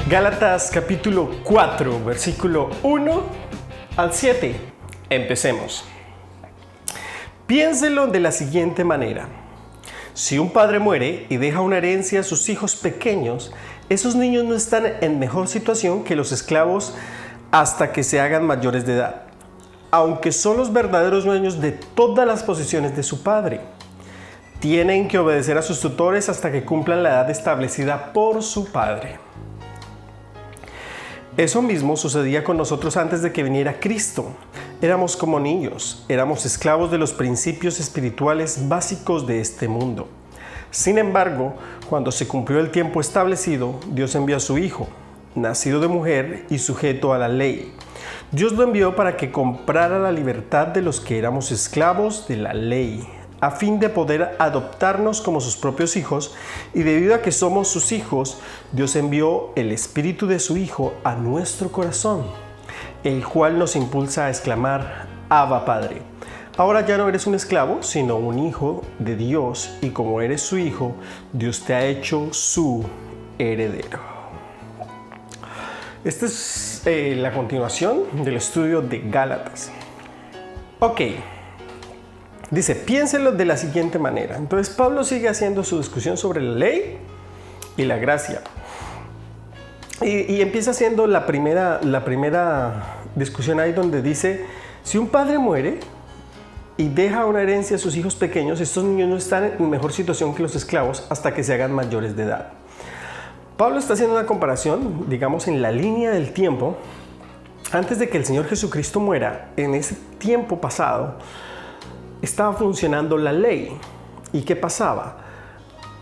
Gálatas capítulo 4, versículo 1 al 7. Empecemos. Piénselo de la siguiente manera. Si un padre muere y deja una herencia a sus hijos pequeños, esos niños no están en mejor situación que los esclavos hasta que se hagan mayores de edad, aunque son los verdaderos dueños de todas las posesiones de su padre. Tienen que obedecer a sus tutores hasta que cumplan la edad establecida por su padre. Eso mismo sucedía con nosotros antes de que viniera Cristo. Éramos como niños, éramos esclavos de los principios espirituales básicos de este mundo. Sin embargo, cuando se cumplió el tiempo establecido, Dios envió a su Hijo, nacido de mujer y sujeto a la ley. Dios lo envió para que comprara la libertad de los que éramos esclavos de la ley, a fin de poder adoptarnos como sus propios hijos, y debido a que somos sus hijos, Dios envió el Espíritu de su Hijo a nuestro corazón, el cual nos impulsa a exclamar: Abba, Padre. Ahora ya no eres un esclavo, sino un hijo de Dios, y como eres su hijo, Dios te ha hecho su heredero. Esta es la continuación del estudio de Gálatas. Ok. Dice, piénselo de la siguiente manera. Entonces Pablo sigue haciendo su discusión sobre la ley y la gracia. Y empieza haciendo la primera discusión ahí donde dice, si un padre muere y deja una herencia a sus hijos pequeños, estos niños no están en mejor situación que los esclavos hasta que se hagan mayores de edad. Pablo está haciendo una comparación, digamos, en la línea del tiempo. Antes de que el Señor Jesucristo muera, en ese tiempo pasado, estaba funcionando la ley. ¿Y qué pasaba?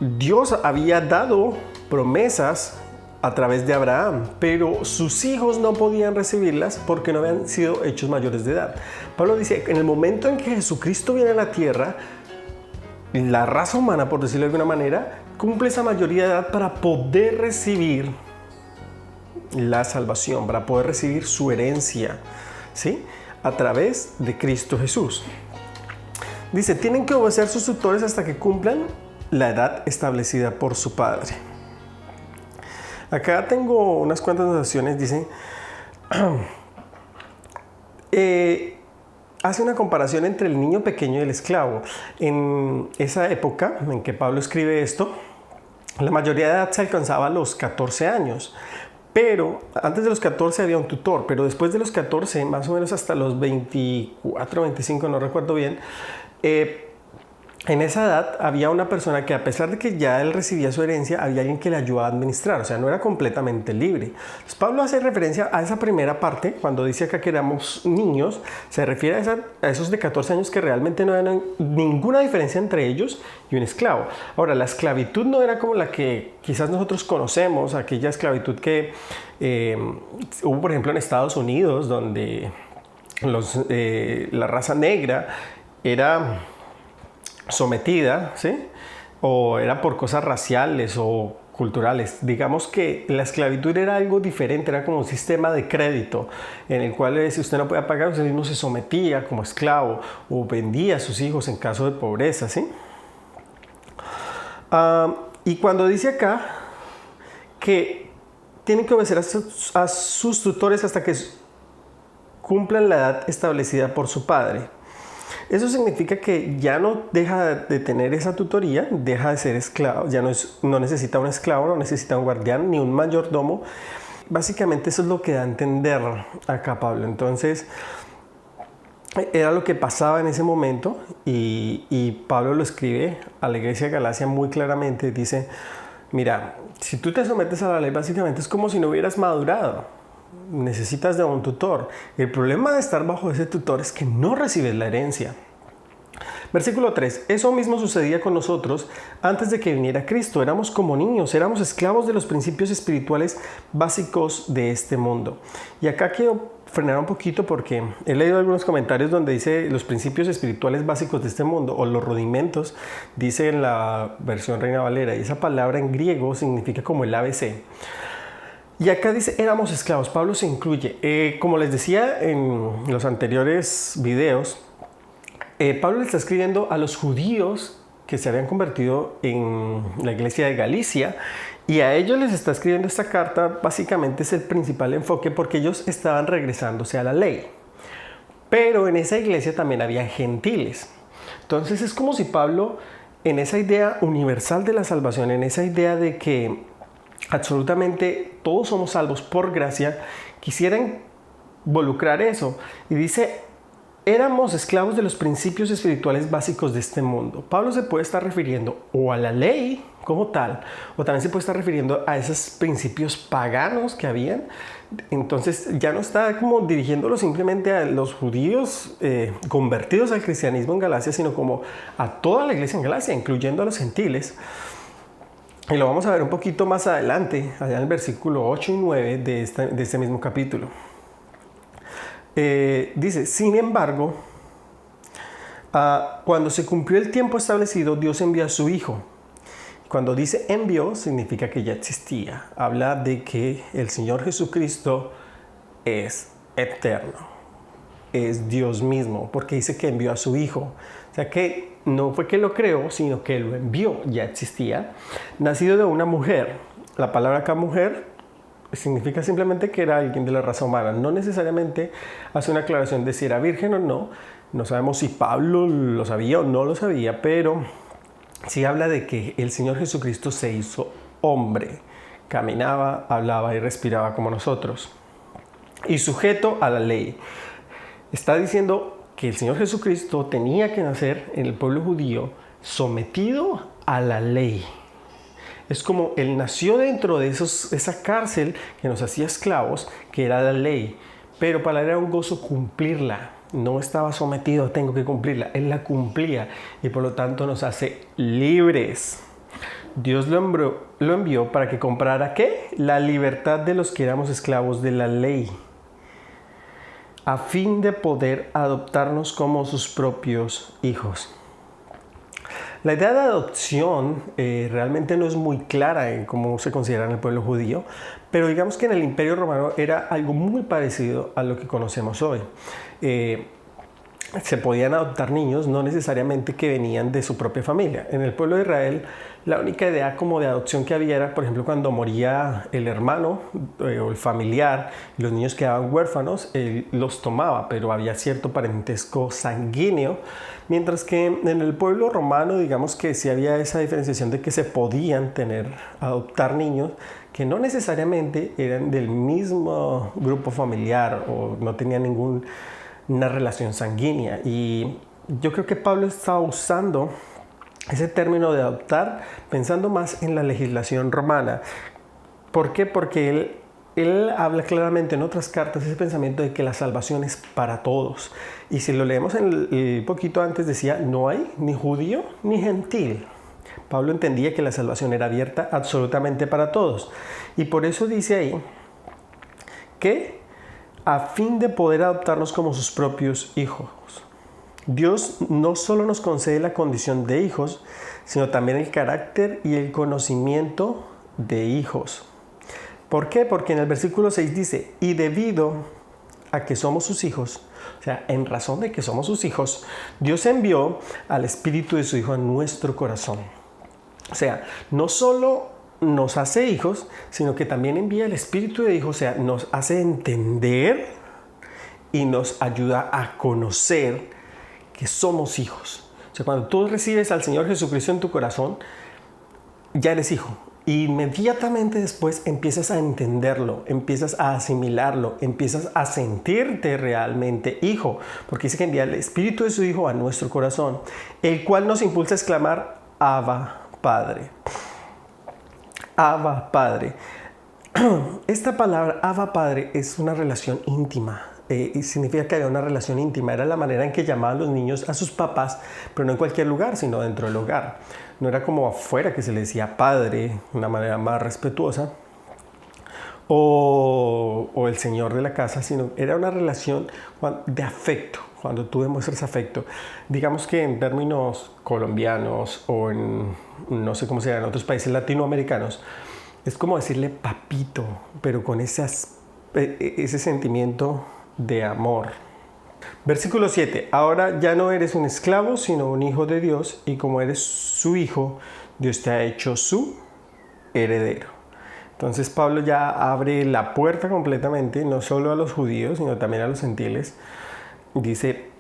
Dios había dado promesas a través de Abraham, pero sus hijos no podían recibirlas porque no habían sido hechos mayores de edad. Pablo dice, en el momento en que Jesucristo viene a la tierra, la raza humana, por decirlo de alguna manera, cumple esa mayoría de edad para poder recibir la salvación, para poder recibir su herencia, ¿sí? A través de Cristo Jesús. Dice, tienen que obedecer a sus tutores hasta que cumplan la edad establecida por su padre. Acá tengo unas cuantas anotaciones. Dice, hace una comparación entre el niño pequeño y el esclavo. En esa época en que Pablo escribe esto, la mayoría de edad se alcanzaba a los 14 años. Pero antes de los 14 había un tutor, pero después de los 14, más o menos hasta los 24, 25, no recuerdo bien, en esa edad había una persona que, a pesar de que ya él recibía su herencia, había alguien que le ayudaba a administrar, o sea, no era completamente libre. Entonces, Pablo hace referencia a esa primera parte, cuando dice acá que éramos niños, se refiere a esos de 14 años que realmente no había ninguna diferencia entre ellos y un esclavo. Ahora, la esclavitud no era como la que quizás nosotros conocemos, aquella esclavitud que hubo, por ejemplo, en Estados Unidos, donde la raza negra era sometida, ¿sí? O era por cosas raciales o culturales. Digamos que la esclavitud era algo diferente, era como un sistema de crédito en el cual si usted no podía pagar, usted mismo se sometía como esclavo o vendía a sus hijos en caso de pobreza, ¿sí? Y cuando dice acá que tienen que obedecer a sus tutores hasta que cumplan la edad establecida por su padre. Eso significa que ya no deja de tener esa tutoría, deja de ser esclavo, ya no necesita un esclavo, no necesita un guardián ni un mayordomo. Básicamente eso es lo que da a entender acá Pablo. Entonces, era lo que pasaba en ese momento y Pablo lo escribe a la iglesia de Galacia muy claramente. Dice, mira, si tú te sometes a la ley, básicamente es como si no hubieras madurado. Necesitas de un tutor. El problema de estar bajo ese tutor es que no recibes la herencia. Versículo 3. Eso mismo sucedía con nosotros antes de que viniera Cristo. Éramos como niños, éramos esclavos de los principios espirituales básicos de este mundo. Y acá quiero frenar un poquito porque he leído algunos comentarios donde dice los principios espirituales básicos de este mundo o los rudimentos, dice en la versión Reina Valera, y esa palabra en griego significa como el ABC. Y acá dice, éramos esclavos. Pablo se incluye. Como les decía en los anteriores videos, Pablo le está escribiendo a los judíos que se habían convertido en la iglesia de Galicia Y a ellos les está escribiendo esta carta, básicamente es el principal enfoque porque ellos estaban regresándose a la ley. Pero en esa iglesia también había gentiles. Entonces es como si Pablo, en esa idea universal de la salvación, en esa idea de que absolutamente todos somos salvos por gracia, quisiera involucrar eso. Y dice, éramos esclavos de los principios espirituales básicos de este mundo. Pablo se puede estar refiriendo o a la ley como tal, o también se puede estar refiriendo a esos principios paganos que habían. Entonces ya no está como dirigiéndolo simplemente a los judíos convertidos al cristianismo en Galacia, sino como a toda la iglesia en Galacia, incluyendo a los gentiles. Y lo vamos a ver un poquito más adelante, allá en el versículo 8 y 9 de este mismo capítulo. Dice, sin embargo, cuando se cumplió el tiempo establecido, Dios envió a su Hijo. Cuando dice envió, significa que ya existía. Habla de que el Señor Jesucristo es eterno, es Dios mismo, porque dice que envió a su Hijo. O sea que no fue que lo creó, sino que lo envió, ya existía. Nacido de una mujer. La palabra acá mujer significa simplemente que era alguien de la raza humana. No necesariamente hace una aclaración de si era virgen o no. No sabemos si Pablo lo sabía o no lo sabía, pero sí habla de que el Señor Jesucristo se hizo hombre. Caminaba, hablaba y respiraba como nosotros. Y sujeto a la ley. Está diciendo que el Señor Jesucristo tenía que nacer en el pueblo judío sometido a la ley. Es como Él nació dentro de esa cárcel que nos hacía esclavos, que era la ley. Pero para Él era un gozo cumplirla. No estaba sometido, tengo que cumplirla. Él la cumplía y por lo tanto nos hace libres. Dios lo envió para que comprara ¿qué? La libertad de los que éramos esclavos de la ley, a fin de poder adoptarnos como sus propios hijos. La idea de adopción realmente no es muy clara en cómo se considera en el pueblo judío, pero digamos que en el Imperio Romano era algo muy parecido a lo que conocemos hoy. Se podían adoptar niños, no necesariamente que venían de su propia familia. En el pueblo de Israel, la única idea como de adopción que había era, por ejemplo, cuando moría el hermano o el familiar, y los niños quedaban huérfanos, él los tomaba, pero había cierto parentesco sanguíneo. Mientras que en el pueblo romano, digamos que sí había esa diferenciación de que se podían adoptar niños que no necesariamente eran del mismo grupo familiar o no tenían ninguna relación sanguínea. Y yo creo que Pablo estaba usando ese término de adoptar pensando más en la legislación romana. ¿Por qué? Porque él habla claramente en otras cartas ese pensamiento de que la salvación es para todos. Y si lo leemos un poquito antes decía, no hay ni judío ni gentil. Pablo entendía que la salvación era abierta absolutamente para todos. Y por eso dice ahí que a fin de poder adoptarnos como sus propios hijos. Dios no solo nos concede la condición de hijos, sino también el carácter y el conocimiento de hijos. ¿Por qué? Porque en el versículo 6 dice, y debido a que somos sus hijos, o sea, en razón de que somos sus hijos, Dios envió al Espíritu de su Hijo a nuestro corazón. O sea, no solo nos hace hijos, sino que también envía el Espíritu de Hijo, o sea, nos hace entender y nos ayuda a conocer que somos hijos. O sea, cuando tú recibes al Señor Jesucristo en tu corazón, ya eres hijo. Y inmediatamente después empiezas a entenderlo, empiezas a asimilarlo, empiezas a sentirte realmente hijo. Porque dice que envía el Espíritu de su Hijo a nuestro corazón, el cual nos impulsa a exclamar, Abba, Padre. Abba, Padre. Esta palabra, Abba, Padre, es una relación íntima. Y significa que había una relación íntima. Era la manera en que llamaban los niños a sus papás, pero no en cualquier lugar, sino dentro del hogar. No era como afuera que se le decía padre, de una manera más respetuosa, o el señor de la casa, sino era una relación de afecto, cuando tú demuestras afecto. Digamos que en términos colombianos o no sé cómo se llama en otros países latinoamericanos, es como decirle papito, pero con ese sentimiento de amor. Versículo 7. Ahora ya no eres un esclavo, sino un hijo de Dios, y como eres su hijo, Dios te ha hecho su heredero. Entonces Pablo ya abre la puerta completamente, no solo a los judíos, sino también a los gentiles. Dice,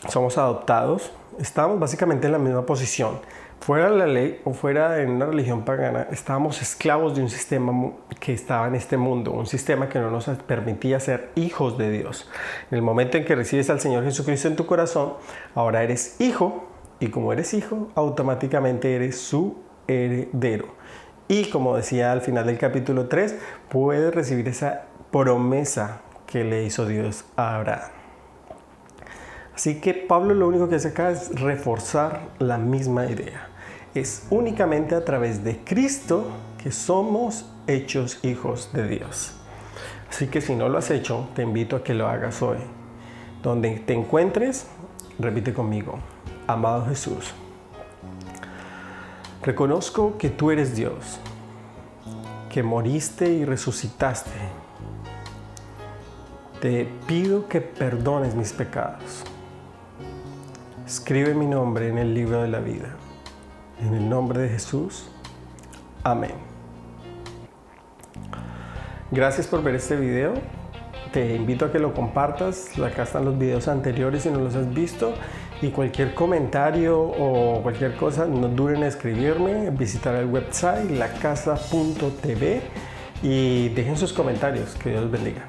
somos adoptados, estamos básicamente en la misma posición. Fuera de la ley o fuera de una religión pagana, estábamos esclavos de un sistema que estaba en este mundo, un sistema que no nos permitía ser hijos de Dios. En el momento en que recibes al Señor Jesucristo en tu corazón, ahora eres hijo, y como eres hijo, automáticamente eres su heredero. Y como decía al final del capítulo 3, puedes recibir esa promesa que le hizo Dios a Abraham. Así que Pablo lo único que hace acá es reforzar la misma idea. Es únicamente a través de Cristo que somos hechos hijos de Dios. Así que si no lo has hecho, te invito a que lo hagas hoy. Donde te encuentres, repite conmigo: amado Jesús, reconozco que tú eres Dios, que moriste y resucitaste. Te pido que perdones mis pecados. Escribe mi nombre en el libro de la vida. En el nombre de Jesús. Amén. Gracias por ver este video. Te invito a que lo compartas. Acá están los videos anteriores si no los has visto. Y cualquier comentario o cualquier cosa, no duden en escribirme, visitar el website lacasa.tv y dejen sus comentarios. Que Dios los bendiga.